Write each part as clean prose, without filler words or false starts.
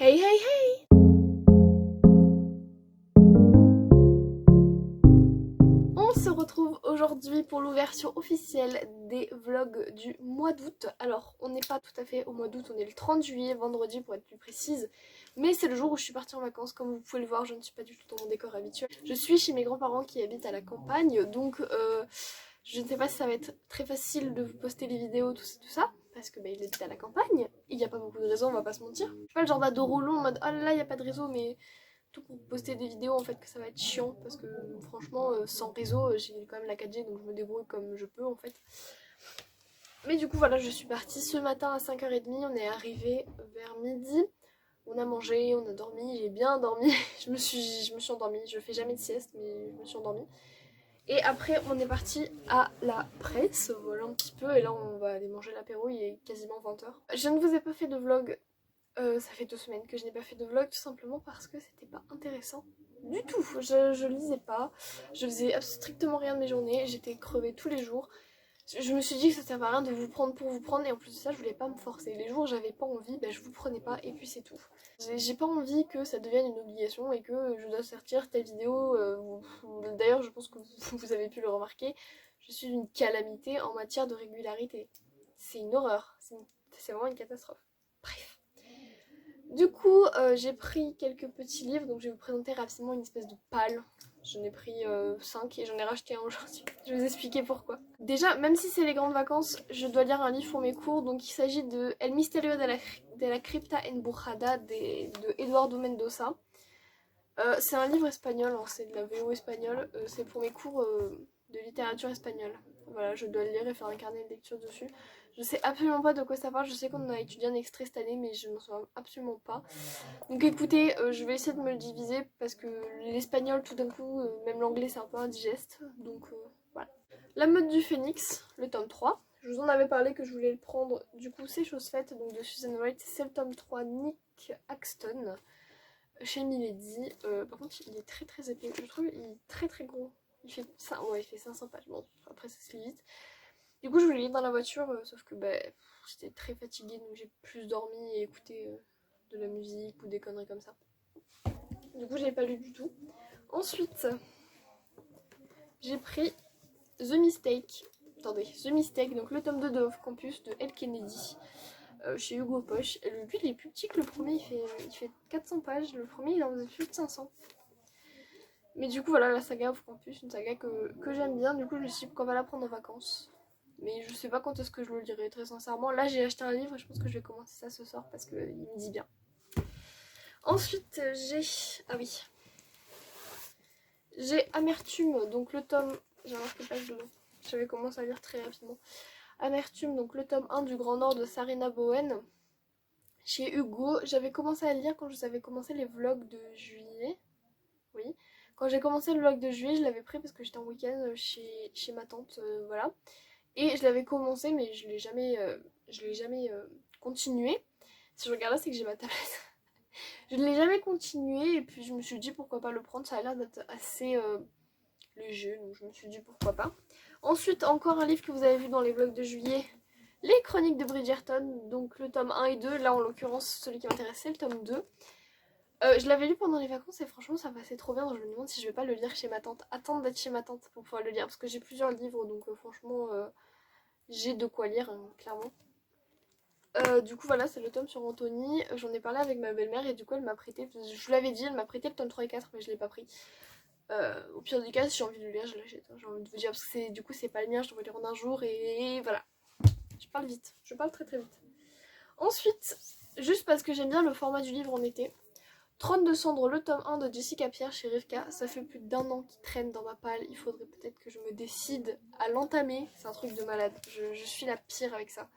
Hey hey hey! On se retrouve aujourd'hui pour l'ouverture officielle des vlogs du mois d'août. Alors, on n'est pas tout à fait au mois d'août, on est le 30 juillet, vendredi pour être plus précise. Mais c'est le jour où je suis partie en vacances, comme vous pouvez le voir, je ne suis pas du tout dans mon décor habituel. Je suis chez mes grands-parents qui habitent à la campagne, donc je ne sais pas si ça va être très facile de vous poster les vidéos, tout ça. Parce que il habite à la campagne, il n'y a pas beaucoup de réseau, on va pas se mentir. Je suis pas le genre d'ado relou en mode oh là là, il n'y a pas de réseau, mais tout pour poster des vidéos en fait que ça va être chiant parce que franchement sans réseau j'ai quand même la 4G donc je me débrouille comme je peux en fait. Mais du coup voilà, je suis partie ce matin à 5h30, on est arrivé vers midi, on a mangé, on a dormi, j'ai bien dormi, je me suis endormie, je fais jamais de sieste mais je me suis endormie. Et après on est parti à la presse, voilà un petit peu, et là on va aller manger l'apéro, il est quasiment 20h. Je ne vous ai pas fait de vlog. Ça fait 2 semaines que je n'ai pas fait de vlog tout simplement parce que c'était pas intéressant du tout. Je lisais pas, je faisais strictement rien de mes journées, j'étais crevée tous les jours. Je me suis dit que ça servait à rien de vous prendre pour vous prendre et en plus de ça je voulais pas me forcer. Les jours où j'avais pas envie, je vous prenais pas et puis c'est tout. J'ai pas envie que ça devienne une obligation et que je dois sortir telle vidéo. D'ailleurs je pense que vous avez pu le remarquer, je suis une calamité en matière de régularité. C'est une horreur, c'est vraiment une catastrophe. Bref. Du coup, j'ai pris quelques petits livres, donc je vais vous présenter rapidement une espèce de palle. J'en ai pris 5 et j'en ai racheté un aujourd'hui. Je vais vous expliquer pourquoi. Déjà, même si c'est les grandes vacances, je dois lire un livre pour mes cours, donc il s'agit de El Misterio de la Cripta Embrujada de Eduardo Mendoza. C'est un livre espagnol, hein, c'est de la VO espagnole, c'est pour mes cours de littérature espagnole. Voilà, je dois le lire et faire un carnet de lecture dessus. Je sais absolument pas de quoi ça parle, je sais qu'on a étudié un extrait cette année, mais je m'en souviens absolument pas. Donc écoutez, je vais essayer de me le diviser parce que l'espagnol tout d'un coup, même l'anglais c'est un peu indigeste, donc voilà. La Meute du Phénix, le tome 3. Je vous en avais parlé que je voulais le prendre, du coup c'est chose faite, donc de Susan Wright, c'est le tome 3, Nick Axton. Chez Milady, par contre il est très très épais, je trouve il est très très gros. Il fait 500 pages, bon après ça se lit vite. Du coup je voulais lire dans la voiture, sauf que j'étais très fatiguée donc j'ai plus dormi et écouté de la musique ou des conneries comme ça. Du coup je l'ai pas lu du tout. Ensuite j'ai pris The Mistake. Attendez, The Mistake, donc le tome 2 de Off Campus de Elle Kennedy. Chez Hugo Poche. Lui il est plus petit que le premier, il fait 400 pages, le premier il en faisait plus de 500. Mais du coup voilà, la saga Off Campus, une saga que j'aime bien, du coup je me suis dit qu'on va la prendre en vacances. Mais je sais pas quand est-ce que je le lirai très sincèrement. Là j'ai acheté un livre et je pense que je vais commencer ça ce soir parce qu'il me dit bien. Ensuite j'ai... Ah oui. J'ai Amertume, donc le tome... J'ai marqué page dedans. J'avais commencé à lire très rapidement. Amertume, donc le tome 1 du Grand Nord de Sarina Bowen. Chez Hugo, j'avais commencé à le lire quand je vous avais commencé les vlogs de juillet. Oui. Quand j'ai commencé le vlog de juillet, je l'avais pris parce que j'étais en week-end chez ma tante, voilà. Et je l'avais commencé, mais je l'ai jamais continué. Si je regarde là, c'est que j'ai ma tablette. Je ne l'ai jamais continué, et puis je me suis dit pourquoi pas le prendre, ça a l'air d'être assez léger, donc je me suis dit pourquoi pas. Ensuite, encore un livre que vous avez vu dans les vlogs de juillet, Les Chroniques de Bridgerton, donc le tome 1 et 2, là en l'occurrence celui qui m'intéresse c'est le tome 2. Je l'avais lu pendant les vacances et franchement ça passait trop bien, donc je me demande si je vais pas le lire chez ma tante, attendre d'être chez ma tante pour pouvoir le lire, parce que j'ai plusieurs livres donc franchement j'ai de quoi lire hein, clairement. Du coup voilà, c'est le tome sur Anthony, j'en ai parlé avec ma belle-mère et du coup elle m'a prêté, je vous l'avais dit, elle m'a prêté le tome 3 et 4 mais je l'ai pas pris. Au pire du cas si j'ai envie de le lire je l'achète, hein. J'ai envie de vous dire parce que du coup c'est pas le mien, je dois le lire en un jour et voilà. Je parle vite, je parle très très vite. Ensuite, juste parce que j'aime bien le format du livre en été, Trône de cendre, le tome 1 de Jessica Pierre chez Rivka. Ça fait plus d'1 an qu'il traîne dans ma palle. Il faudrait peut-être que je me décide à l'entamer. C'est un truc de malade. Je suis la pire avec ça.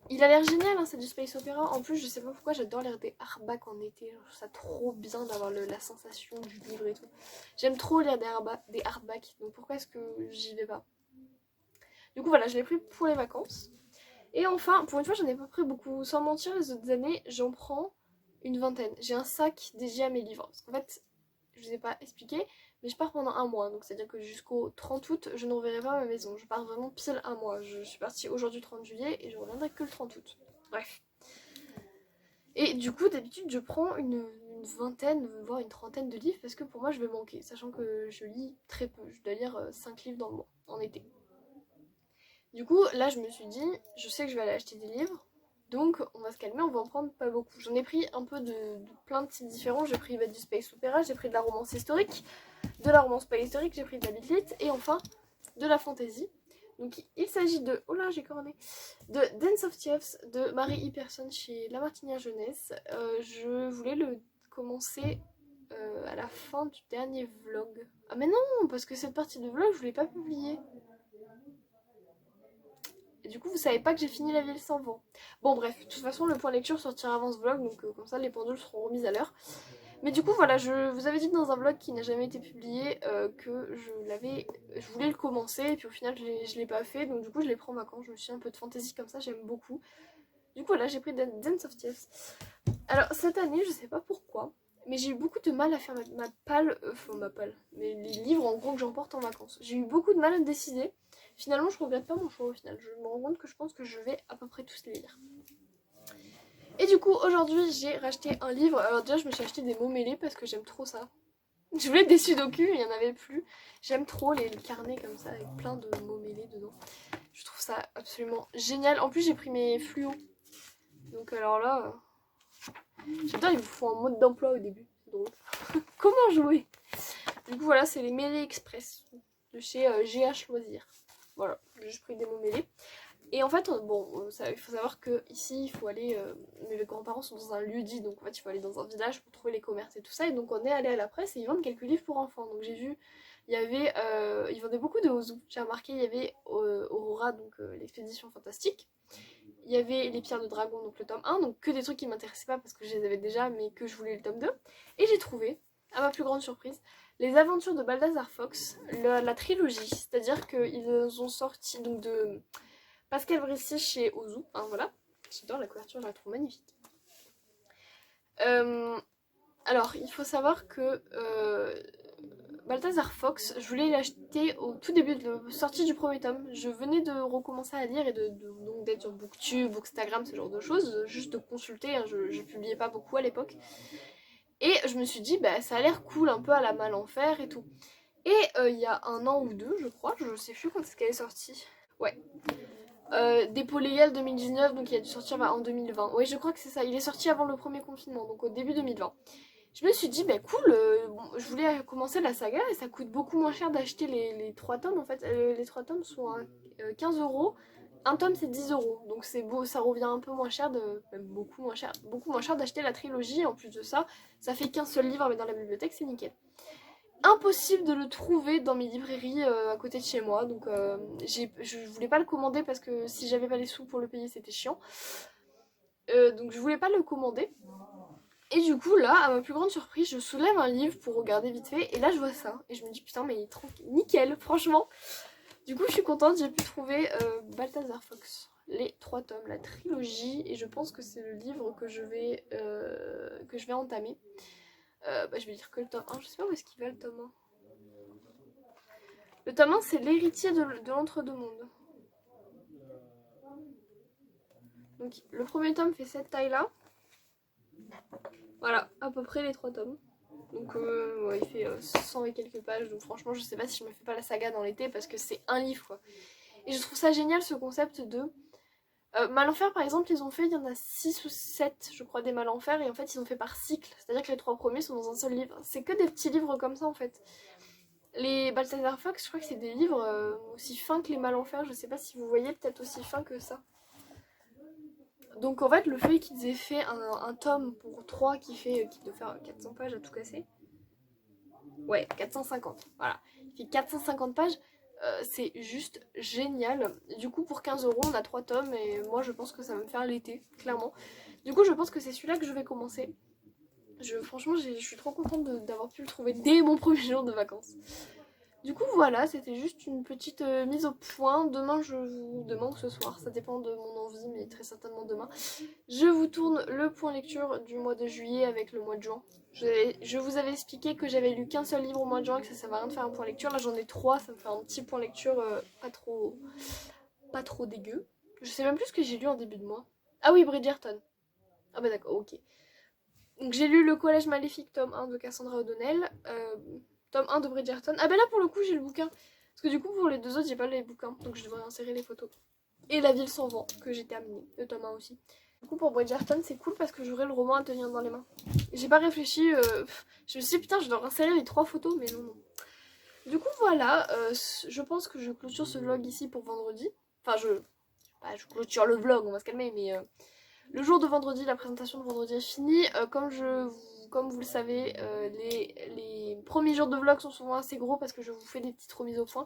Il a l'air génial, hein, c'est du space opéra. En plus, je sais pas pourquoi, j'adore lire des hardbacks en été. Je trouve ça trop bien d'avoir la sensation du livre et tout. J'aime trop lire des hardbacks. Donc pourquoi est-ce que j'y vais pas? Du coup, voilà, je l'ai pris pour les vacances. Et enfin, pour une fois, j'en ai pas pris beaucoup. Sans mentir, les autres années, j'en prends une vingtaine. J'ai un sac dédié à mes livres. Parce qu'en fait, je vous ai pas expliqué, mais je pars pendant un mois. Donc c'est-à-dire que jusqu'au 30 août, je ne reverrai pas ma maison. Je pars vraiment pile un mois. Je suis partie aujourd'hui 30 juillet et je reviendrai que le 30 août. Bref. Et du coup, d'habitude, je prends une vingtaine, voire une trentaine de livres parce que pour moi, je vais manquer, sachant que je lis très peu. Je dois lire 5 livres dans le mois, en été. Du coup, là, je me suis dit, je sais que je vais aller acheter des livres, donc on va se calmer, on va en prendre pas beaucoup. J'en ai pris un peu de plein de types différents. J'ai pris du space opéra, j'ai pris de la romance historique, de la romance pas historique, j'ai pris de la bitlit et enfin de la fantasy. Donc il s'agit de, oh là j'ai corné, de Dance of Thieves de Marie E. Persson chez La Martinière Jeunesse. Je voulais le commencer à la fin du dernier vlog. Ah mais non, parce que cette partie de vlog je ne l'ai pas publiée. Et du coup vous savez pas que j'ai fini La Ville sans vent. Bon bref, de toute façon le point lecture sortira avant ce vlog, donc comme ça les pendules seront remises à l'heure. Mais du coup voilà, je vous avais dit dans un vlog qui n'a jamais été publié que je voulais le commencer et puis au final je l'ai pas fait, donc du coup je l'ai pris en vacances. Je me suis un peu de fantasy comme ça, j'aime beaucoup. Du coup là j'ai pris Dance of Thieves. Alors cette année je sais pas pourquoi, mais j'ai eu beaucoup de mal à faire ma palle, mais les livres en gros que j'emporte en vacances. J'ai eu beaucoup de mal à me décider. Finalement je regrette pas mon choix au final, je me rends compte que je pense que je vais à peu près tous les lire. Et du coup aujourd'hui j'ai racheté un livre. Alors déjà je me suis acheté des mots mêlés parce que j'aime trop ça. Je voulais des sudoku, il n'y en avait plus. J'aime trop les carnets comme ça avec plein de mots mêlés dedans. Je trouve ça absolument génial. En plus j'ai pris mes fluos. Donc alors là, j'adore, ils vous font un mode d'emploi au début. C'est drôle. Comment jouer? Du coup voilà, c'est les mêlés express de chez GH Loisirs. Voilà, j'ai juste pris des mots mêlés. Et en fait, bon, il faut savoir que ici, il faut aller. Mes grands-parents sont dans un lieu-dit, donc en fait, il faut aller dans un village pour trouver les commerces et tout ça. Et donc, on est allé à la presse et ils vendent quelques livres pour enfants. Donc, j'ai vu, ils vendaient beaucoup de Ozu. J'ai remarqué, il y avait Aurora, donc l'expédition fantastique. Il y avait Les Pierres de Dragon, donc le tome 1, donc que des trucs qui m'intéressaient pas parce que je les avais déjà, mais que je voulais le tome 2. Et j'ai trouvé, à ma plus grande surprise, Les Aventures de Balthazar Fox, la trilogie. C'est-à-dire qu'ils ont sorti donc de Pascal Brissy chez Ozu, hein, voilà. J'adore la couverture, je la trouve magnifique. Alors, il faut savoir que Balthazar Fox, je voulais l'acheter au tout début de la sortie du premier tome. Je venais de recommencer à lire et donc d'être sur Booktube, Bookstagram, ce genre de choses, juste de consulter, hein, je publiais pas beaucoup à l'époque. Et je me suis dit, bah ça a l'air cool, un peu à la Malenfer et tout. Et il y a un an ou deux, je crois, je sais plus quand est-ce qu'elle est sortie. Ouais, Dépôt légal 2019, donc il a dû sortir en 2020. Oui, je crois que c'est ça. Il est sorti avant le premier confinement, donc au début 2020. Je me suis dit, bah cool, bon, je voulais commencer la saga et ça coûte beaucoup moins cher d'acheter les 3 tomes. En fait, les 3 tomes sont à 15 euros. Un tome c'est 10 euros. Donc c'est beau, ça revient un peu moins cher, même beaucoup moins cher d'acheter la trilogie. En plus de ça, ça fait qu'un seul livre, mais dans la bibliothèque, c'est nickel. Impossible de le trouver dans mes librairies à côté de chez moi, donc je voulais pas le commander parce que si j'avais pas les sous pour le payer c'était chiant, donc je voulais pas le commander. Et du coup là, à ma plus grande surprise, je soulève un livre pour regarder vite fait et là je vois ça et je me dis putain mais il est tranquille, nickel franchement. Du coup je suis contente, j'ai pu trouver Balthazar Fox, les 3 tomes, la trilogie, et je pense que c'est le livre que je vais entamer. Je vais lire que le tome 1, je sais pas où est-ce qu'il va le tome 1. Le tome 1 c'est l'héritier de l'entre-deux-mondes. Donc le premier tome fait cette taille là. Voilà, à peu près les 3 tomes. Donc ouais, il fait 100 et quelques pages. Donc franchement je sais pas si je me fais pas la saga dans l'été parce que c'est un livre quoi. Et je trouve ça génial ce concept de... Malenfer par exemple ils ont fait, il y en a 6 ou 7 je crois des Malenfer, et en fait ils ont fait par cycle. C'est-à-dire que les 3 premiers sont dans un seul livre. C'est que des petits livres comme ça en fait. Les Balthazar Fox, je crois que c'est des livres aussi fins que les Malenfer. Je sais pas si vous voyez, peut-être aussi fins que ça. Donc en fait le fait qu'ils aient fait un tome pour 3 qui doit faire 400 pages à tout casser. Ouais, 450, voilà. Il fait 450 pages, c'est juste génial. Du coup pour 15 euros on a 3 tomes et moi je pense que ça va me faire l'été, clairement. Du coup je pense que c'est celui-là que je vais commencer. Franchement je suis trop contente d'avoir pu le trouver dès mon premier jour de vacances. Du coup voilà, c'était juste une petite mise au point. Demain ou ce soir, ça dépend de mon envie, mais très certainement demain, je vous tourne le point lecture du mois de juillet avec le mois de juin. Je vous avais expliqué que j'avais lu qu'un seul livre au mois de juin et que ça servait à rien de faire un point lecture. Là j'en ai 3, ça me fait un petit point lecture pas trop dégueu. Je sais même plus ce que j'ai lu en début de mois. Ah oui, Bridgerton. Ah bah d'accord, ok. Donc j'ai lu Le Collège Maléfique, tome 1 de Cassandra O'Donnell, tome 1 de Bridgerton. Ah bah là pour le coup j'ai le bouquin. Parce que du coup pour les deux autres j'ai pas les bouquins, donc je devrais insérer les photos. Et La Ville sans vent, que j'ai terminé, le tome 1 aussi. Du coup pour Bridgerton c'est cool parce que j'aurai le roman à tenir dans les mains. J'ai pas réfléchi, je me suis dit putain je dois insérer les 3 photos, mais non. Du coup voilà, je pense que je clôture ce vlog ici pour vendredi. Enfin je clôture le vlog, on va se calmer, mais le jour de vendredi, la présentation de vendredi est finie. Comme vous le savez, les premiers jours de vlog sont souvent assez gros parce que je vous fais des petites remises au point.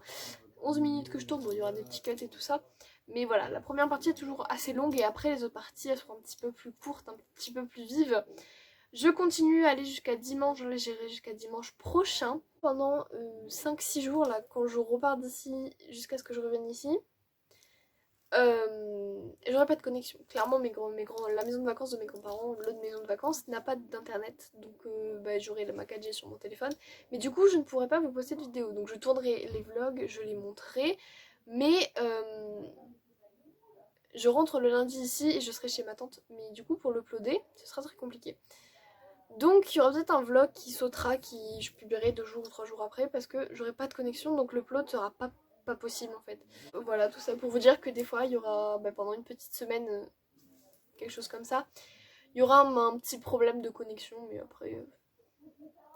11 minutes que je tourne, bon il y aura des petits cuts et tout ça. Mais voilà, la première partie est toujours assez longue et après les autres parties elles seront un petit peu plus courtes, un petit peu plus vives. Je continue à aller jusqu'à dimanche, j'irai jusqu'à dimanche prochain. Pendant 5-6 jours là, quand je repars d'ici jusqu'à ce que je revienne ici. J'aurai pas de connexion. Clairement, la maison de vacances de mes grands-parents, l'autre maison de vacances, n'a pas d'internet. Donc j'aurai ma 4G sur mon téléphone. Mais du coup, je ne pourrai pas vous poster de vidéo. Donc je tournerai les vlogs, je les montrerai. Mais je rentre le lundi ici et je serai chez ma tante. Mais du coup, pour l'uploader, ce sera très compliqué. Donc il y aura peut-être un vlog qui sautera, qui je publierai 2 jours ou 3 jours après parce que j'aurai pas de connexion. Donc l'upload sera pas possible en fait. Voilà, tout ça pour vous dire que des fois il y aura pendant une petite semaine quelque chose comme ça, il y aura un petit problème de connexion, mais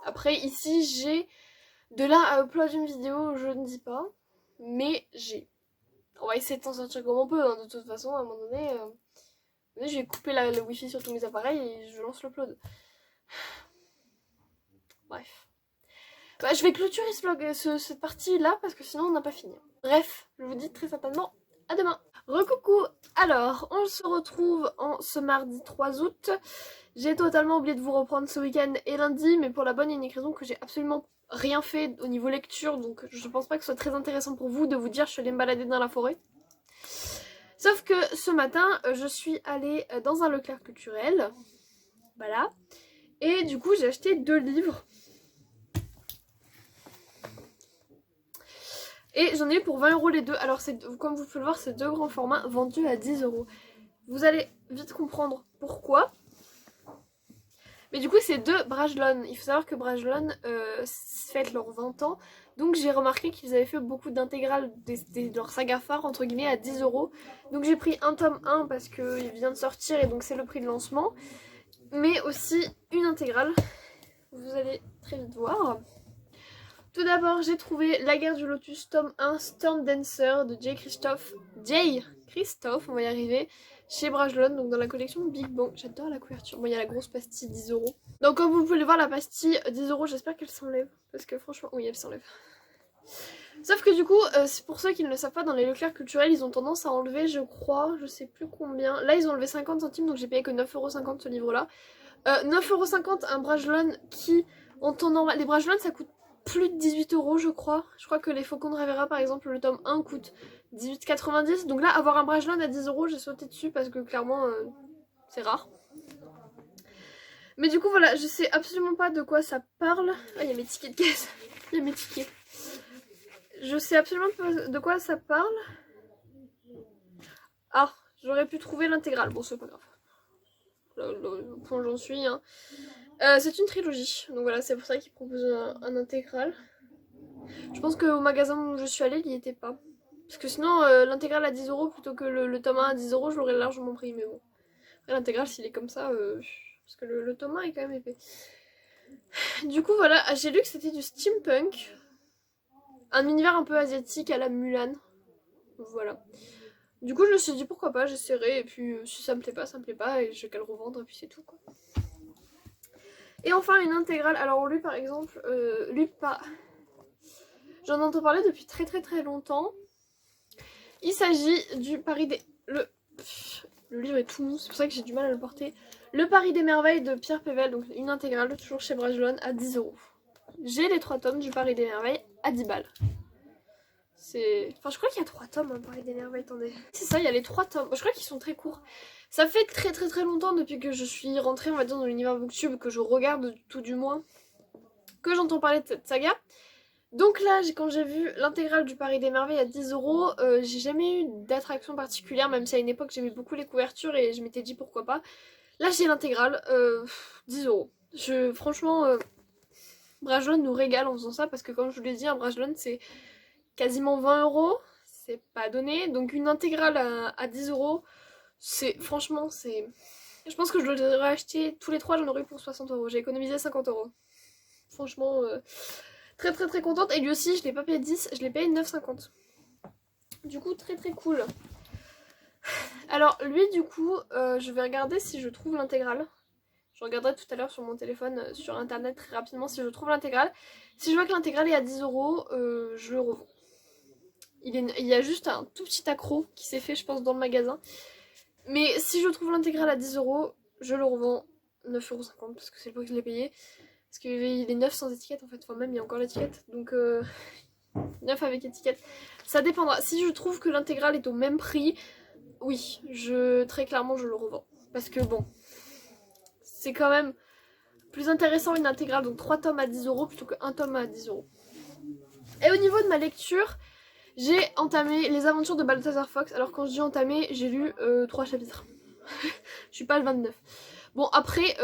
après ici j'ai de là à upload une vidéo, je ne dis pas, mais on va essayer de s'en sortir comme on peut, hein. De toute façon à un moment donné, je vais couper le wifi sur tous mes appareils et je lance l'upload. Bref. Je vais clôturer ce vlog, cette partie là parce que sinon on n'a pas fini. Bref, je vous dis très certainement à demain. Recoucou. Alors, on se retrouve ce mardi 3 août. J'ai totalement oublié de vous reprendre ce week-end et lundi, mais pour la bonne et unique raison que j'ai absolument rien fait au niveau lecture, donc je pense pas que ce soit très intéressant pour vous de vous dire je suis allée me balader dans la forêt. Sauf que ce matin, je suis allée dans un Leclerc culturel, voilà, et du coup j'ai acheté 2 livres. Et j'en ai eu pour 20 € les deux. Alors comme vous pouvez le voir, c'est 2 grands formats vendus à 10 €. Vous allez vite comprendre pourquoi. Mais du coup c'est 2 Brajlon. Il faut savoir que Brajlon fête leurs 20 ans. Donc j'ai remarqué qu'ils avaient fait beaucoup d'intégrales de leur saga phare entre guillemets à 10 €. Donc j'ai pris un tome 1 parce qu'il vient de sortir et donc c'est le prix de lancement. Mais aussi une intégrale. Vous allez très vite voir. Tout d'abord, j'ai trouvé La Guerre du Lotus, tome 1, Storm Dancer de J. Christophe, on va y arriver, chez Brajlon, donc dans la collection Big Bang. J'adore la couverture. Bon, il y a la grosse pastille, 10 €. Donc, comme vous pouvez le voir, la pastille, 10 €, j'espère qu'elle s'enlève. Parce que franchement, oui, elle s'enlève. Sauf que du coup, c'est pour ceux qui ne le savent pas, dans les Leclerc culturels, ils ont tendance à enlever, je crois, je sais plus combien. Là, ils ont enlevé 50 centimes, donc j'ai payé que 9,50 € ce livre-là. 9,50 € un Brajlon qui, en temps normal, les Brajlon, ça coûte plus de 18 € je crois. Je crois que les Faucons de Ravera par exemple le tome 1 coûte 18,90 €. Donc là avoir un Brajlon à 10 € j'ai sauté dessus parce que clairement c'est rare. Mais du coup voilà, je sais absolument pas de quoi ça parle. Ah il y a mes tickets de caisse. Il y a mes tickets. Je sais absolument pas de quoi ça parle. Ah j'aurais pu trouver l'intégrale. Bon c'est pas grave. Le point j'en suis hein. C'est une trilogie. Donc voilà c'est pour ça qu'ils proposent un intégral. Je pense qu'au magasin où je suis allée, il n'y était pas. Parce que sinon, l'intégrale à 10 € plutôt que le tome 1 à 10 €, je l'aurais largement pris. Mais bon. Après, l'intégrale, s'il est comme ça, parce que le tome 1 est quand même épais. Du coup, voilà, j'ai lu que c'était du steampunk. Un univers un peu asiatique à la Mulan. Voilà. Du coup, je me suis dit pourquoi pas, j'essaierai. Et puis, si ça me plaît pas, ça me plaît pas. Et je vais qu'à le revendre, et puis c'est tout, quoi. Et enfin, une intégrale. Alors, lui, par exemple, lui, pas. J'en entends parler depuis très très très longtemps. Il s'agit du Paris des... Le livre est tout mou, c'est pour ça que j'ai du mal à le porter. Le Paris des merveilles de Pierre Pével, donc une intégrale, toujours chez Brajlon, à 10 €. J'ai les 3 tomes du Paris des merveilles à 10 balles. Enfin, je crois qu'il y a 3 tomes, hein, Paris des merveilles, attendez. C'est ça, il y a les 3 tomes. Je crois qu'ils sont très courts. Ça fait très très très longtemps depuis que je suis rentrée, on va dire, dans l'univers Booktube, que je regarde tout du moins, que j'entends parler de cette saga. Donc là, quand j'ai vu l'intégrale du Paris des merveilles à 10 €, j'ai jamais eu d'attraction particulière, même si à une époque j'aimais beaucoup les couvertures et je m'étais dit pourquoi pas. Là j'ai l'intégrale, 10 €. Franchement, Brajlon nous régale en faisant ça parce que comme je vous l'ai dit, un Brajlon c'est quasiment 20 €. C'est pas donné. Donc une intégrale à 10 €, franchement c'est... Je pense que je l'aurais acheté tous les trois, j'en aurais eu pour 60 €. J'ai économisé 50 €. Franchement, très très très contente. Et lui aussi, je l'ai pas payé 10, je l'ai payé 9,50. Du coup, très très cool. Alors lui, du coup, je vais regarder si je trouve l'intégrale. Je regarderai tout à l'heure sur mon téléphone, sur internet très rapidement si je trouve l'intégrale. Si je vois que l'intégrale est à 10 €, je le revends. Il y a juste un tout petit accro qui s'est fait, je pense, dans le magasin. Mais si je trouve l'intégrale à 10 €, je le revends 9,50 € parce que c'est le prix que je l'ai payé. Parce qu'il est 9 sans étiquette en fait, enfin même il y a encore l'étiquette. Donc 9 avec étiquette. Ça dépendra. Si je trouve que l'intégrale est au même prix, oui, très clairement je le revends. Parce que bon, c'est quand même plus intéressant une intégrale, donc 3 tomes à 10 € plutôt qu'un tome à 10 €. Et au niveau de ma lecture, j'ai entamé les aventures de Balthazar Fox. Alors quand je dis entamé, j'ai lu 3 chapitres. Je suis pas le 29. Bon après,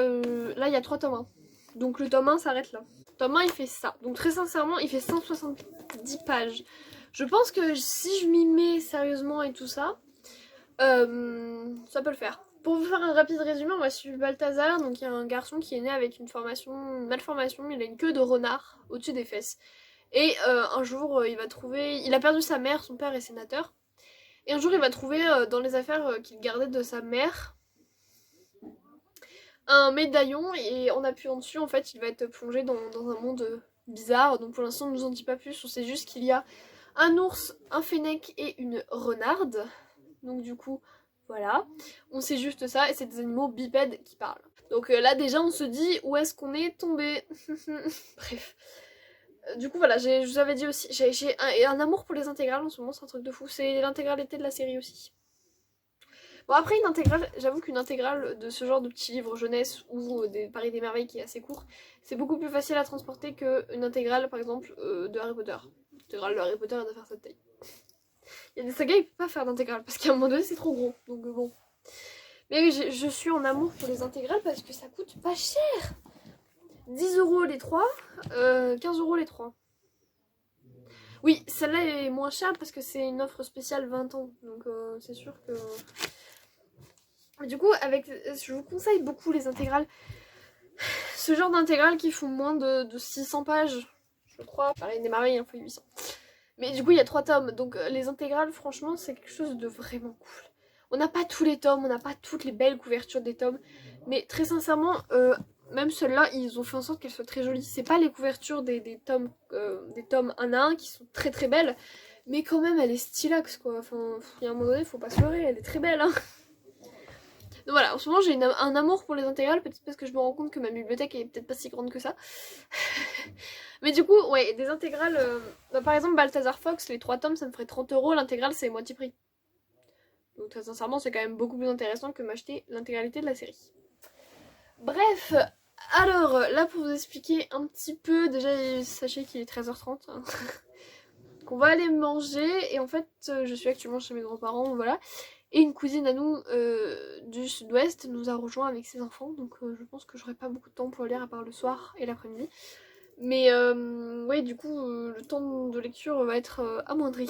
là il y a 3 tomes. Hein. Donc le tome 1 s'arrête là. Le tome 1 il fait ça. Donc très sincèrement il fait 170 pages. Je pense que si je m'y mets sérieusement et tout ça, ça peut le faire. Pour vous faire un rapide résumé, on va suivre Balthazar. Donc il y a un garçon qui est né avec une malformation, il a une queue de renard au-dessus des fesses. Et un jour il va trouver, il a perdu sa mère, son père est sénateur. Et un jour il va trouver dans les affaires qu'il gardait de sa mère un médaillon, et en appuyant dessus en fait il va être plongé dans un monde bizarre. Donc pour l'instant on nous en dit pas plus, on sait juste qu'il y a un ours, un fennec et une renarde. Donc du coup voilà, on sait juste ça, et c'est des animaux bipèdes qui parlent. Donc là déjà on se dit où est-ce qu'on est tombé. Bref. Du coup voilà, je vous avais dit aussi, j'ai un amour pour les intégrales en ce moment, c'est un truc de fou. C'est l'intégralité de la série aussi. Bon après une intégrale, j'avoue qu'une intégrale de ce genre de petits livres jeunesse ou des Paris des Merveilles qui est assez court, c'est beaucoup plus facile à transporter qu'une intégrale par exemple de Harry Potter. L'intégrale de Harry Potter elle doit faire cette taille. Il y a des sagas ils peuvent pas faire d'intégrale parce qu'à un moment donné c'est trop gros, donc bon. Mais oui, je suis en amour pour les intégrales parce que ça coûte pas cher. 10 € les 3, 15 € les 3. Oui, celle-là est moins chère parce que c'est une offre spéciale 20 ans, donc c'est sûr que... Du coup, je vous conseille beaucoup les intégrales. Ce genre d'intégrales qui font moins de 600 pages, je crois. Pareil, des Merveilles, il faut 800. Mais du coup, il y a 3 tomes. Donc les intégrales, franchement, c'est quelque chose de vraiment cool. On n'a pas tous les tomes, on n'a pas toutes les belles couvertures des tomes. Mais très sincèrement, même celles-là, ils ont fait en sorte qu'elles soient très jolies. C'est pas les couvertures des tomes 1 à 1 qui sont très très belles. Mais quand même, elle est stylax, quoi. Enfin, il y a un moment donné, faut pas se leurrer, elle est très belle, hein. Donc voilà, en ce moment j'ai un amour pour les intégrales, peut-être parce que je me rends compte que ma bibliothèque est peut-être pas si grande que ça. Mais du coup, ouais, des intégrales, bah, par exemple Balthazar Fox, les 3 tomes ça me ferait 30 €, l'intégrale c'est moitié prix. Donc très sincèrement c'est quand même beaucoup plus intéressant que m'acheter l'intégralité de la série. Bref, alors là pour vous expliquer un petit peu, déjà sachez qu'il est 13h30. Hein. Qu'on va aller manger, et en fait je suis actuellement chez mes grands-parents, voilà. Et une cousine à nous du sud-ouest nous a rejoint avec ses enfants, donc je pense que j'aurai pas beaucoup de temps pour lire à part le soir et l'après-midi. Mais ouais, du coup, le temps de lecture va être amoindri.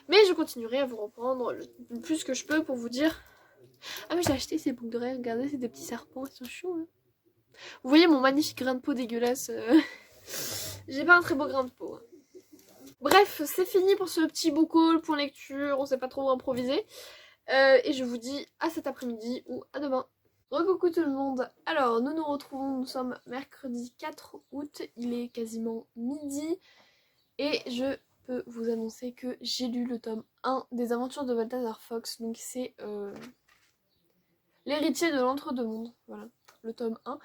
Mais je continuerai à vous reprendre le plus que je peux pour vous dire... Ah mais j'ai acheté ces boucles d'oreilles, regardez, c'est des petits serpents, ils sont chauds. Hein. Vous voyez mon magnifique grain de peau dégueulasse. J'ai pas un très beau grain de peau. Hein. Bref, c'est fini pour ce petit book haul pour lecture, on sait pas trop improviser. Et je vous dis à cet après-midi ou à demain. Coucou tout le monde. Alors nous nous retrouvons, nous sommes mercredi 4 août, il est quasiment midi. Et je peux vous annoncer que j'ai lu le tome 1 des aventures de Balthazar Fox. Donc c'est l'héritier de l'entre-deux-mondes. Voilà, le tome 1.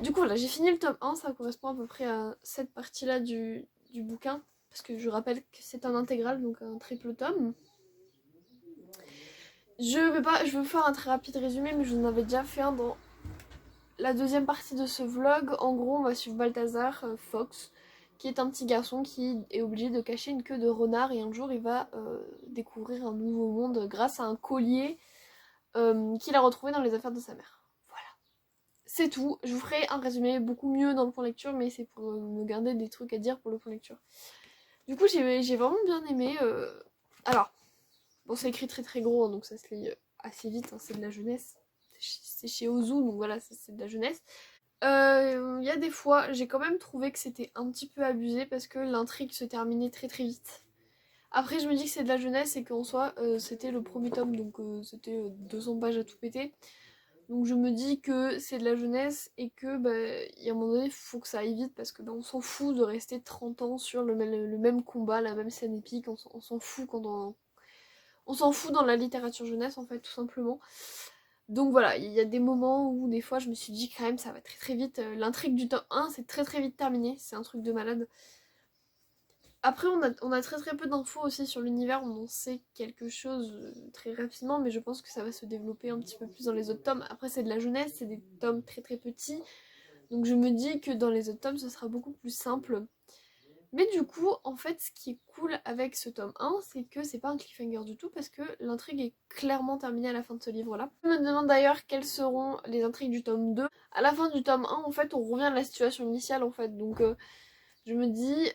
Du coup voilà, j'ai fini le tome 1, ça correspond à peu près à cette partie-là du bouquin. Parce que je rappelle que c'est un intégral, donc un triple tome. Je vais vous faire un très rapide résumé, mais je vous en avais déjà fait un dans la deuxième partie de ce vlog. En gros, on va suivre Balthazar Fox, qui est un petit garçon qui est obligé de cacher une queue de renard, et un jour il va découvrir un nouveau monde grâce à un collier qu'il a retrouvé dans les affaires de sa mère. Voilà. C'est tout. Je vous ferai un résumé beaucoup mieux dans le point lecture, mais c'est pour me garder des trucs à dire pour le point lecture. Du coup, j'ai vraiment bien aimé. Alors, bon, c'est écrit très très gros, hein, donc ça se lit assez vite, hein, c'est de la jeunesse. C'est chez Ozu, donc voilà, c'est de la jeunesse. Il y a des fois, j'ai quand même trouvé que c'était un petit peu abusé parce que l'intrigue se terminait très très vite. Après, je me dis que c'est de la jeunesse et qu'en soi, c'était le premier tome, donc c'était 200 pages à tout péter. Donc je me dis que c'est de la jeunesse et que, bah, il y a un moment donné, il faut que ça aille vite parce que bah, on s'en fout de rester 30 ans sur le même combat, la même scène épique, on s'en fout on s'en fout dans la littérature jeunesse en fait, tout simplement. Donc voilà, il y a des moments où des fois je me suis dit quand même ça va très très vite. L'intrigue du tome 1 c'est très très vite terminé, c'est un truc de malade. Après on a très très peu d'infos aussi sur l'univers, on en sait quelque chose très rapidement, mais je pense que ça va se développer un petit peu plus dans les autres tomes. Après c'est de la jeunesse, c'est des tomes très très petits, donc je me dis que dans les autres tomes ce sera beaucoup plus simple. Mais du coup, en fait, ce qui est cool avec ce tome 1, c'est que c'est pas un cliffhanger du tout parce que l'intrigue est clairement terminée à la fin de ce livre-là. Je me demande d'ailleurs quelles seront les intrigues du tome 2. À la fin du tome 1, en fait, on revient à la situation initiale, en fait. Donc, je me dis,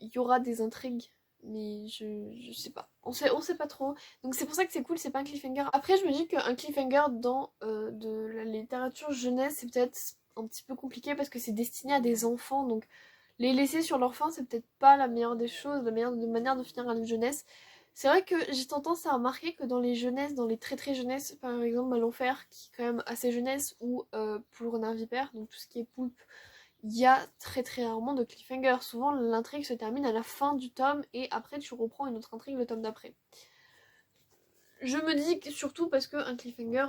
il y aura des intrigues, mais je sais pas. On sait pas trop. Donc, c'est pour ça que c'est cool, c'est pas un cliffhanger. Après, je me dis qu'un cliffhanger dans de la littérature jeunesse, c'est peut-être un petit peu compliqué parce que c'est destiné à des enfants, donc les laisser sur leur faim, c'est peut-être pas la meilleure des choses, la meilleure manière de finir un livre jeunesse. C'est vrai que j'ai tendance à remarquer que dans les jeunesses, dans les très très jeunesses, par exemple L'Enfer, qui est quand même assez jeunesse, ou Poule Renard Vipère, donc tout ce qui est poulpe, il y a très très rarement de cliffhanger. Souvent l'intrigue se termine à la fin du tome et après tu reprends une autre intrigue le tome d'après. Je me dis que surtout parce qu'un cliffhanger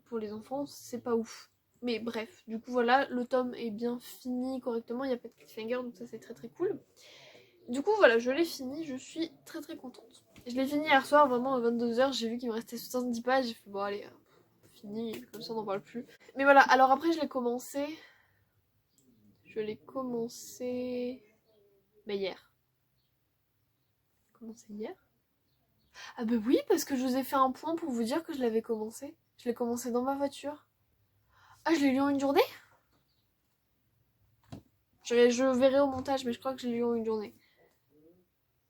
pour les enfants, c'est pas ouf. Mais bref, du coup voilà, le tome est bien fini correctement, il n'y a pas de cliffhanger, donc ça c'est très très cool. Du coup voilà, je l'ai fini, je suis très très contente. Je l'ai fini hier soir, vraiment à 22h, j'ai vu qu'il me restait 70 pages, j'ai fait bon allez, fini, comme ça on n'en parle plus. Mais voilà, alors après je l'ai commencé... Mais hier. Commencé hier? Ah bah oui, parce que je vous ai fait un point pour vous dire que je l'avais commencé. Je l'ai commencé dans ma voiture. Ah, je l'ai lu en une journée? Je verrai au montage, mais je crois que je l'ai lu en une journée.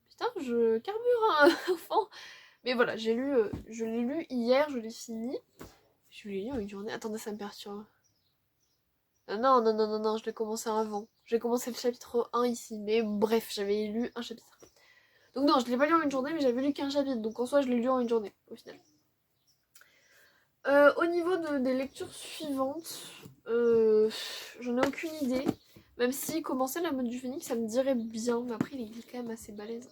Putain, je carbure, hein, enfant. Mais voilà, je l'ai lu hier, je l'ai fini. Je l'ai lu en une journée. Attendez, ça me perturbe. Non, non, non, non, non, je l'ai commencé avant. J'ai commencé le chapitre 1 ici, mais bref, j'avais lu un chapitre. Donc non, je l'ai pas lu en une journée, mais j'avais lu qu'un chapitre, donc en soi, je l'ai lu en une journée, au final. Au niveau des lectures suivantes, j'en ai aucune idée. Même si commencer la mode du phénix, ça me dirait bien, mais après, il est quand même assez balèze.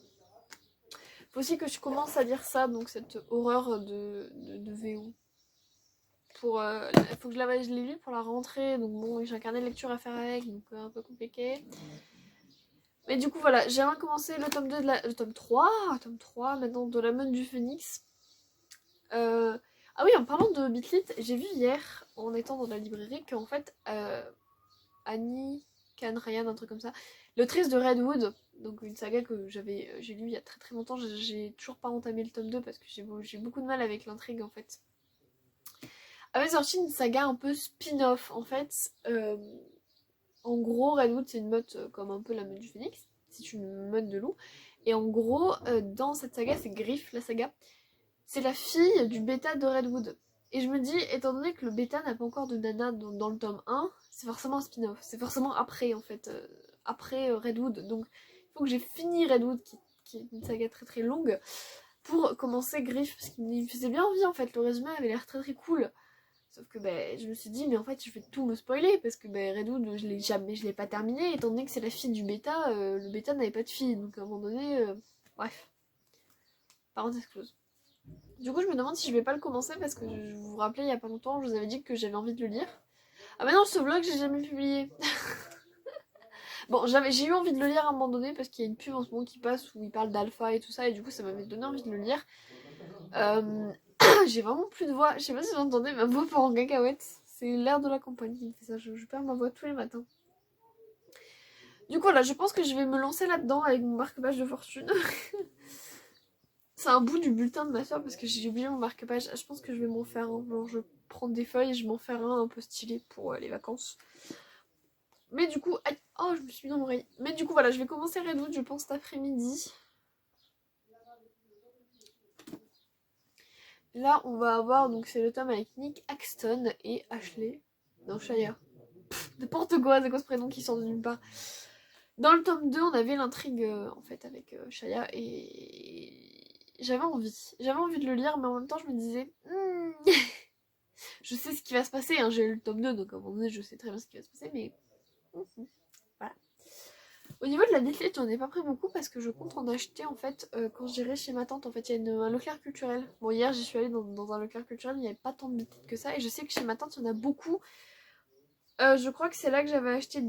Faut aussi que je commence à lire ça, donc cette horreur de VO. Faut que je l'ai lu pour la rentrée, donc bon, j'ai un carnet de lecture à faire avec, donc un peu compliqué. Mais du coup, voilà, j'aimerais commencer le tome 2 le tome 3 maintenant de la mode du phénix. Ah oui, en parlant de Bitlit, j'ai vu hier, en étant dans la librairie, qu'en fait, Annie Ryan, un truc comme ça, l'autrice de Redwood, donc une saga que j'ai lu il y a très très longtemps, j'ai toujours pas entamé le tome 2 parce que j'ai beaucoup de mal avec l'intrigue en fait, avait sorti une saga un peu spin-off en fait. En gros, Redwood c'est une meute comme un peu la meute du phénix, c'est une meute de loups, et en gros, dans cette saga, c'est Griff la saga, c'est la fille du bêta de Redwood. Et je me dis, étant donné que le bêta n'a pas encore de nana dans le tome 1, c'est forcément un spin-off. C'est forcément après, en fait. Après Redwood. Donc, il faut que j'ai fini Redwood, qui est une saga très très longue, pour commencer Griff. Parce qu'il me faisait bien envie, en fait. Le résumé avait l'air très très cool. Sauf que je me suis dit, mais en fait, je vais tout me spoiler. Parce que Redwood, je l'ai pas terminé. Étant donné que c'est la fille du bêta, le bêta n'avait pas de fille. Donc, à un moment donné, bref. Parenthèse close. Du coup, je me demande si je vais pas le commencer parce que je vous rappelais il y a pas longtemps, je vous avais dit que j'avais envie de le lire. Ah bah non, ce vlog, j'ai jamais publié. Bon, j'ai eu envie de le lire à un moment donné parce qu'il y a une pub en ce moment qui passe où il parle d'alpha et tout ça, et du coup, ça m'avait donné envie de le lire. J'ai vraiment plus de voix. Je sais pas si vous entendez, ma voix part en cacahuète. C'est l'air de la campagne qui me fait ça. Je perds ma voix tous les matins. Du coup, là, je pense que je vais me lancer là-dedans avec mon marque-page de fortune. C'est un bout du bulletin de ma soeur parce que j'ai oublié mon marque-page. Je pense que je vais m'en faire un. Genre, je prends des feuilles et je m'en faire un peu stylé pour les vacances. Mais du coup, aïe, oh, je me suis mis dans l'oreille. Mais du coup, voilà, je vais commencer Redwood, je pense, cet après-midi. Là, on va avoir, donc c'est le tome avec Nick Axton et Ashley. Non, Shaya. N'importe quoi, c'est quoi ce prénom qui sort de nulle part. Dans le tome 2, on avait l'intrigue en fait avec Shaya et j'avais envie. J'avais envie de le lire, mais en même temps, je me disais, je sais ce qui va se passer. Hein. J'ai lu le tome 2, donc à un moment donné, je sais très bien ce qui va se passer, mais voilà. Au niveau de la bitlite, j'en ai pas pris beaucoup parce que je compte en acheter en fait quand j'irai chez ma tante. En fait, il y a un Leclerc culturel. Bon, hier, j'y suis allée dans un Leclerc culturel, il n'y avait pas tant de bitlite que ça, et je sais que chez ma tante, il y en a beaucoup. Je crois que c'est là que j'avais acheté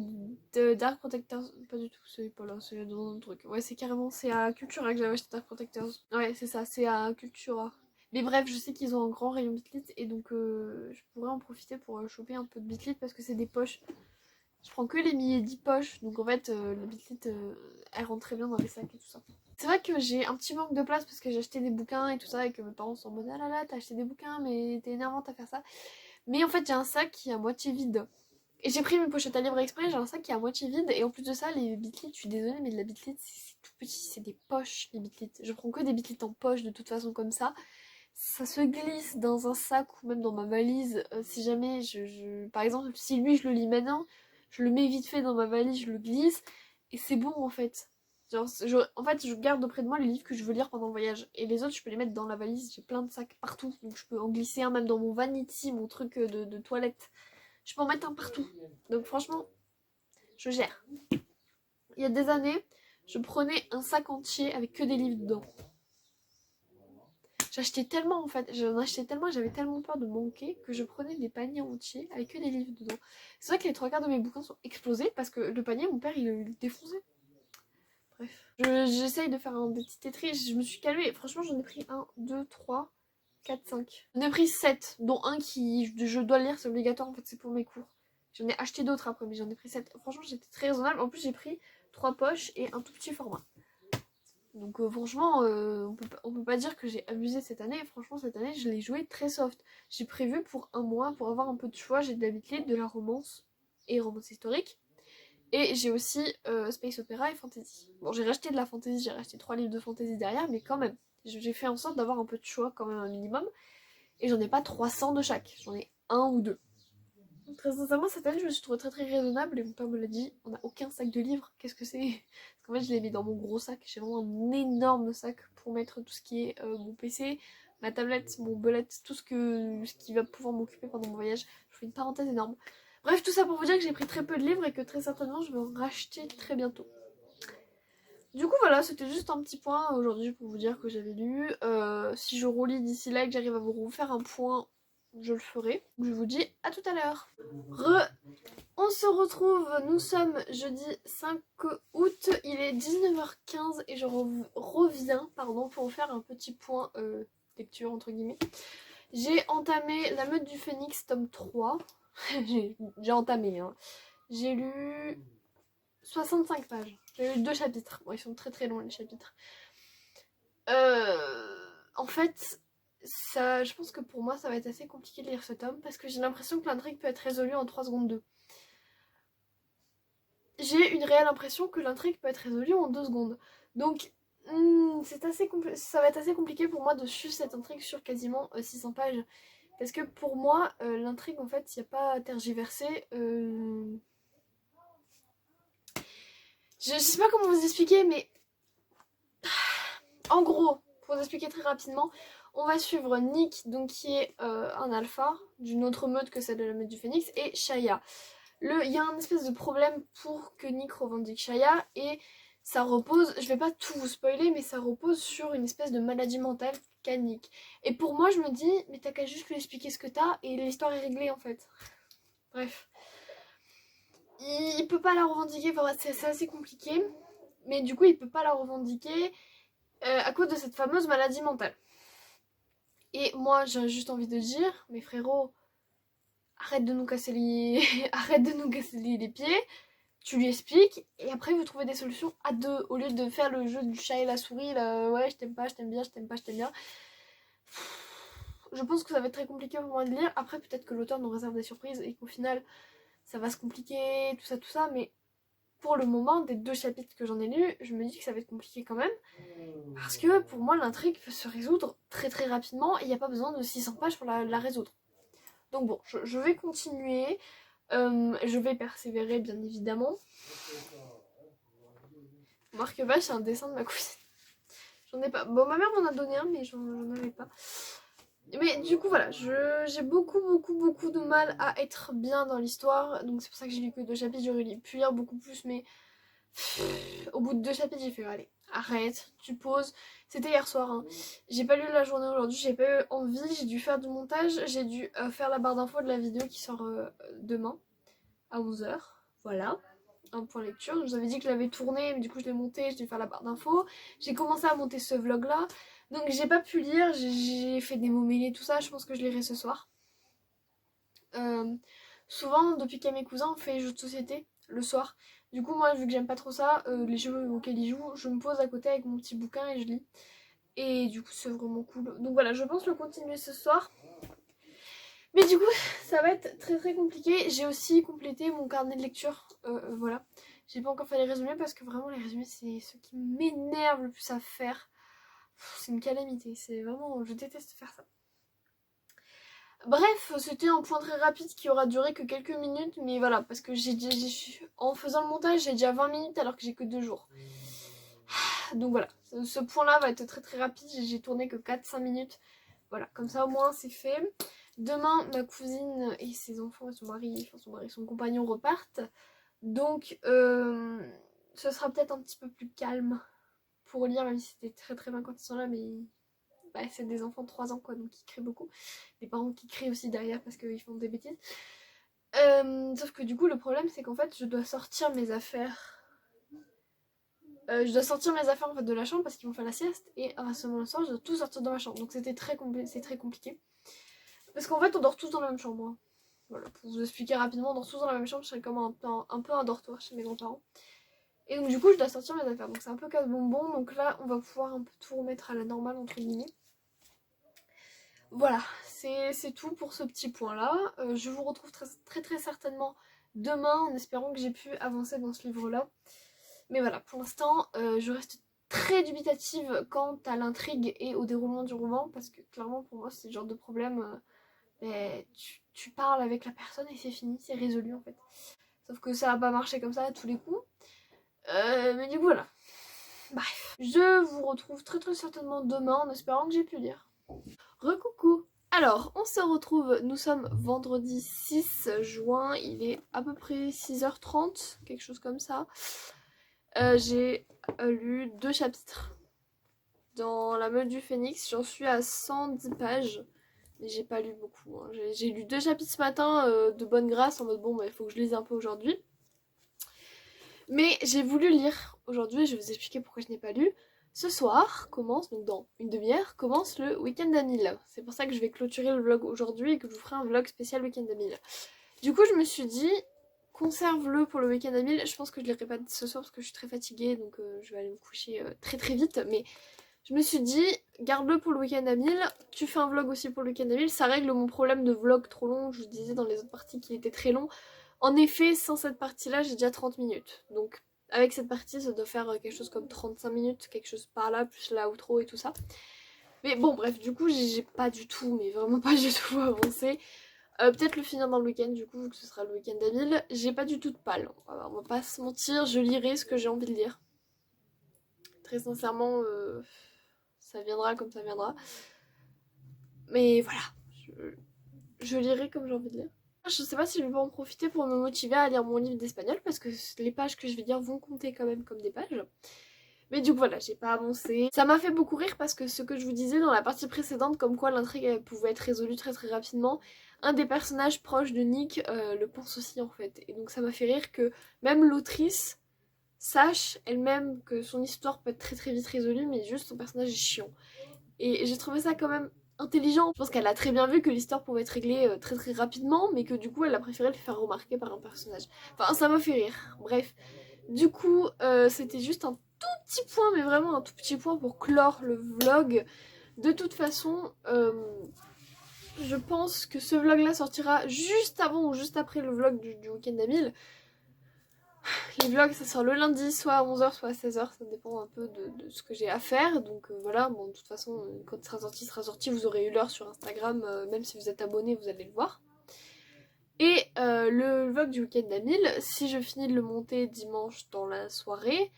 Dark Protectors. Pas du tout, c'est pas là, c'est dans un truc. Ouais, c'est carrément, c'est à Cultura que j'avais acheté Dark Protectors. Ouais, c'est ça, c'est à Cultura. Mais bref, je sais qu'ils ont un grand rayon Bitlit et donc je pourrais en profiter pour choper un peu de Bitlit parce que c'est des poches. Je prends que les midi poches, donc en fait, la Bitlit, elle rentre très bien dans les sacs et tout ça. C'est vrai que j'ai un petit manque de place parce que j'ai acheté des bouquins et tout ça et que mes parents sont en mode ah là là, t'as acheté des bouquins mais t'es énervante à faire ça. Mais en fait, j'ai un sac qui est à moitié vide. Et j'ai pris mes pochettes à livre exprès, j'ai un sac qui est à moitié vide. Et en plus de ça, les bitlits, je suis désolée, mais de la bitlit, c'est tout petit, c'est des poches, les bitlits. Je prends que des bitlits en poche, de toute façon, comme ça. Ça se glisse dans un sac ou même dans ma valise. Si jamais, par exemple, si lui, je le lis maintenant, je le mets vite fait dans ma valise, je le glisse. Et c'est bon, en fait. Genre, en fait, je garde auprès de moi les livres que je veux lire pendant le voyage. Et les autres, je peux les mettre dans la valise. J'ai plein de sacs partout. Donc, je peux en glisser un même dans mon vanity, mon truc de toilette. Je peux en mettre un partout. Donc franchement, je gère. Il y a des années, je prenais un sac entier avec que des livres dedans. J'achetais tellement en fait, j'en achetais tellement, j'avais tellement peur de manquer que je prenais des paniers entiers avec que des livres dedans. C'est vrai que les 3/4 de mes bouquins sont explosés parce que le panier, mon père, il le défonçait. Bref. J'essaye de faire un petit Tetris, je me suis calmée. Franchement, j'en ai pris 1, 2, 3, 4, 5. J'en ai pris 7, dont un qui je dois lire, c'est obligatoire en fait, c'est pour mes cours. J'en ai acheté d'autres après, mais j'en ai pris 7. Franchement, j'étais très raisonnable. En plus, j'ai pris 3 poches et un tout petit format. Donc franchement, on peut pas dire que j'ai abusé cette année. Franchement, cette année, je l'ai joué très soft. J'ai prévu pour un mois, pour avoir un peu de choix, j'ai de la bitlite, de la romance et romance historique. Et j'ai aussi Space Opera et Fantasy. Bon, j'ai racheté de la Fantasy, j'ai racheté 3 livres de Fantasy derrière, mais quand même, j'ai fait en sorte d'avoir un peu de choix quand même un minimum. Et j'en ai pas 300 de chaque, j'en ai un ou deux. Très sincèrement, cette année, je me suis trouvée très très raisonnable et mon père me l'a dit, on n'a aucun sac de livres, qu'est-ce que c'est? Parce qu'en fait, je l'ai mis dans mon gros sac, j'ai vraiment un énorme sac pour mettre tout ce qui est mon PC, ma tablette, mon belette, tout ce qui va pouvoir m'occuper pendant mon voyage. Je fais une parenthèse énorme. Bref, tout ça pour vous dire que j'ai pris très peu de livres et que très certainement, je vais en racheter très bientôt. Du coup voilà, c'était juste un petit point aujourd'hui pour vous dire que j'avais lu. Si je relis d'ici là et que j'arrive à vous refaire un point, je le ferai. Je vous dis à tout à l'heure. On se retrouve, nous sommes jeudi 5 août, il est 19h15 et je reviens pour vous faire un petit point lecture entre guillemets. J'ai entamé La Meute du Phénix tome 3. J'ai entamé, hein. J'ai lu 65 pages. J'ai lu 2 chapitres. Bon, ils sont très très longs les chapitres. En fait, ça, je pense que pour moi ça va être assez compliqué de lire ce tome parce que j'ai l'impression que l'intrigue peut être résolue en 3 secondes 2. J'ai une réelle impression que l'intrigue peut être résolue en 2 secondes. Donc, ça va être assez compliqué pour moi de suivre cette intrigue sur quasiment 600 pages. Parce que pour moi, l'intrigue, en fait, il n'y a pas à tergiverser. Je sais pas comment vous expliquer, mais en gros, pour vous expliquer très rapidement, on va suivre Nick, donc qui est un alpha d'une autre meute que celle de la meute du Phénix, et Shaya. Il y a un espèce de problème pour que Nick revendique Shaya, et ça repose, je vais pas tout vous spoiler, mais ça repose sur une espèce de maladie mentale qu'a Nick. Et pour moi, je me dis, mais t'as qu'à juste lui expliquer ce que t'as, et l'histoire est réglée en fait. Bref. Il peut pas la revendiquer, enfin, c'est assez compliqué, mais du coup, il peut pas la revendiquer à cause de cette fameuse maladie mentale. Et moi, j'ai juste envie de dire, mes frérots, arrête de nous casser les, arrête de nous casser les pieds. tu lui expliques et après vous trouvez des solutions à deux au lieu de faire le jeu du chat et la souris là, ouais je t'aime pas, je t'aime bien, je t'aime pas, je t'aime bien. Je pense que ça va être très compliqué pour moi de lire. Après peut-être que l'auteur nous réserve des surprises et qu'au final ça va se compliquer, tout ça, mais pour le moment, des 2 chapitres que j'en ai lus, je me dis que ça va être compliqué quand même. Parce que pour moi, l'intrigue peut se résoudre très très rapidement et il n'y a pas besoin de 600 pages pour la résoudre. Donc bon, je vais continuer. Je vais persévérer bien évidemment. Marque vache, c'est un dessin de ma cousine. J'en ai pas. Bon, ma mère m'en a donné un, mais j'en avais pas. Mais du coup, voilà, j'ai beaucoup de mal à être bien dans l'histoire. Donc c'est pour ça que j'ai lu que 2 chapitres. J'aurais pu lire beaucoup plus, mais au bout de 2 chapitres, j'ai fait allez, arrête, tu poses. C'était hier soir, hein. J'ai pas lu la journée aujourd'hui, j'ai pas eu envie, j'ai dû faire du montage, j'ai dû faire la barre d'infos de la vidéo qui sort demain à 11h. Voilà, un point lecture. Je vous avais dit que je l'avais tourné, mais du coup je l'ai monté, j'ai dû faire la barre d'infos. J'ai commencé à monter ce vlog là, donc j'ai pas pu lire, j'ai fait des mots mêlés, tout ça. Je pense que je lirai ce soir. Souvent, depuis qu'il y a mes cousins, on fait les jeux de société le soir. Du coup, moi, vu que j'aime pas trop ça, les jeux auxquels ils jouent, je me pose à côté avec mon petit bouquin et je lis. Et du coup, c'est vraiment cool. Donc voilà, je pense le continuer ce soir. Mais du coup, ça va être très très compliqué. J'ai aussi complété mon carnet de lecture. Voilà. J'ai pas encore fait les résumés parce que vraiment, les résumés, c'est ce qui m'énerve le plus à faire. C'est une calamité. C'est vraiment... Je déteste faire ça. Bref, c'était un point très rapide qui aura duré que quelques minutes, mais voilà, parce que en faisant le montage, j'ai déjà 20 minutes alors que j'ai que 2 jours. Donc voilà, ce point-là va être très très rapide, j'ai tourné que 4-5 minutes. Voilà, comme ça au moins c'est fait. Demain, ma cousine et ses enfants et son compagnon repartent. Donc, ce sera peut-être un petit peu plus calme pour lire, même si c'était très très bien quand ils sont là, mais... Bah, c'est des enfants de 3 ans quoi, donc ils crient beaucoup. Des parents qui crient aussi derrière parce qu'ils font des bêtises. Sauf que du coup le problème c'est qu'en fait je dois sortir mes affaires. En fait de la chambre parce qu'ils vont faire la sieste et à ce moment-là je dois tout sortir dans ma chambre. Donc c'est très compliqué. Parce qu'en fait on dort tous dans la même chambre. Hein. Voilà, pour vous expliquer rapidement, on dort tous dans la même chambre, c'est comme un peu un dortoir chez mes grands-parents. Et donc du coup je dois sortir mes affaires. Donc c'est un peu casse-bonbon. Donc là on va pouvoir un peu tout remettre à la normale entre guillemets. Voilà, c'est tout pour ce petit point là. Je vous retrouve très certainement demain en espérant que j'ai pu avancer dans ce livre là. Mais voilà, pour l'instant je reste très dubitative quant à l'intrigue et au déroulement du roman. Parce que clairement pour moi c'est le genre de problème, tu parles avec la personne et c'est fini, c'est résolu en fait. Sauf que ça va pas marcher comme ça à tous les coups. Mais du coup voilà. Bref, je vous retrouve très certainement demain en espérant que j'ai pu lire. Recoucou. Alors, on se retrouve, nous sommes vendredi 6 juin, il est à peu près 6h30, quelque chose comme ça. J'ai lu 2 chapitres dans La Meute du Phénix, j'en suis à 110 pages, mais j'ai pas lu beaucoup. Hein. J'ai lu 2 chapitres ce matin de bonne grâce, en mode bon, il faut que je lise un peu aujourd'hui. Mais j'ai voulu lire aujourd'hui, je vais vous expliquer pourquoi je n'ai pas lu. Ce soir commence, donc dans une demi-heure, commence le week-end d'Amil. C'est pour ça que je vais clôturer le vlog aujourd'hui et que je vous ferai un vlog spécial week-end d'Amil. Du coup, je me suis dit, conserve-le pour le week-end d'Amil. Je pense que je ne lirai pas ce soir parce que je suis très fatiguée, donc je vais aller me coucher très vite. Mais je me suis dit, garde-le pour le week-end d'Amil. Tu fais un vlog aussi pour le week-end d'Amil. Ça règle mon problème de vlog trop long. Je vous disais dans les autres parties qu'il était très long. En effet, sans cette partie-là, j'ai déjà 30 minutes. Donc, avec cette partie, ça doit faire quelque chose comme 35 minutes, quelque chose par là, plus la outro et tout ça. Mais bon, bref, du coup, j'ai pas du tout, mais vraiment pas du tout avancé. Peut-être le finir dans le week-end, du coup, vu que ce sera le week-end d'Amil. J'ai pas du tout de pal. On va pas se mentir, je lirai ce que j'ai envie de lire. Très sincèrement, ça viendra comme ça viendra. Mais voilà, je lirai comme j'ai envie de lire. Je sais pas si je vais pas en profiter pour me motiver à lire mon livre d'espagnol parce que les pages que je vais lire vont compter quand même comme des pages. Mais du coup voilà, j'ai pas avancé. Ça m'a fait beaucoup rire parce que ce que je vous disais dans la partie précédente, comme quoi l'intrigue pouvait être résolue très rapidement, un des personnages proches de Nick le pense aussi en fait. Et donc ça m'a fait rire que même l'autrice sache elle-même que son histoire peut être très vite résolue, mais juste son personnage est chiant. Et j'ai trouvé ça quand même intelligent. Je pense qu'elle a très bien vu que l'histoire pouvait être réglée très très rapidement, mais que du coup elle a préféré le faire remarquer par un personnage. Enfin ça m'a fait rire, bref. Du coup c'était juste un tout petit point, mais vraiment un tout petit point pour clore le vlog. De toute façon, je pense que ce vlog là sortira juste avant ou juste après le vlog du week-end d'Amil. Les vlogs ça sort le lundi, soit à 11h, soit à 16h, ça dépend un peu de ce que j'ai à faire. Donc voilà, bon de toute façon, quand il sera sorti, vous aurez eu l'heure sur Instagram, même si vous êtes abonné, vous allez le voir. Et le vlog du week-end d'Amil, si je finis de le monter dimanche dans la soirée,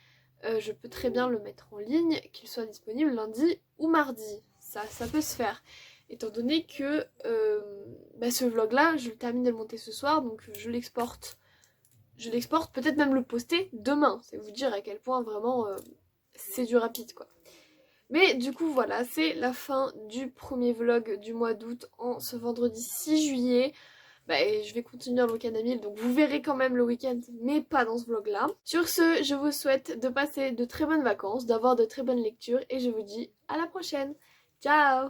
je peux très bien le mettre en ligne, qu'il soit disponible lundi ou mardi. Ça peut se faire. Étant donné que ce vlog là, je termine de le monter ce soir, donc je l'exporte. Je l'exporte, peut-être même le poster demain. C'est vous dire à quel point vraiment c'est du rapide quoi. Mais du coup voilà, c'est la fin du premier vlog du mois d'août en ce vendredi 6 juillet. Et je vais continuer le week-end à 1000, donc vous verrez quand même le week-end, mais pas dans ce vlog là. Sur ce, je vous souhaite de passer de très bonnes vacances, d'avoir de très bonnes lectures, et je vous dis à la prochaine. Ciao!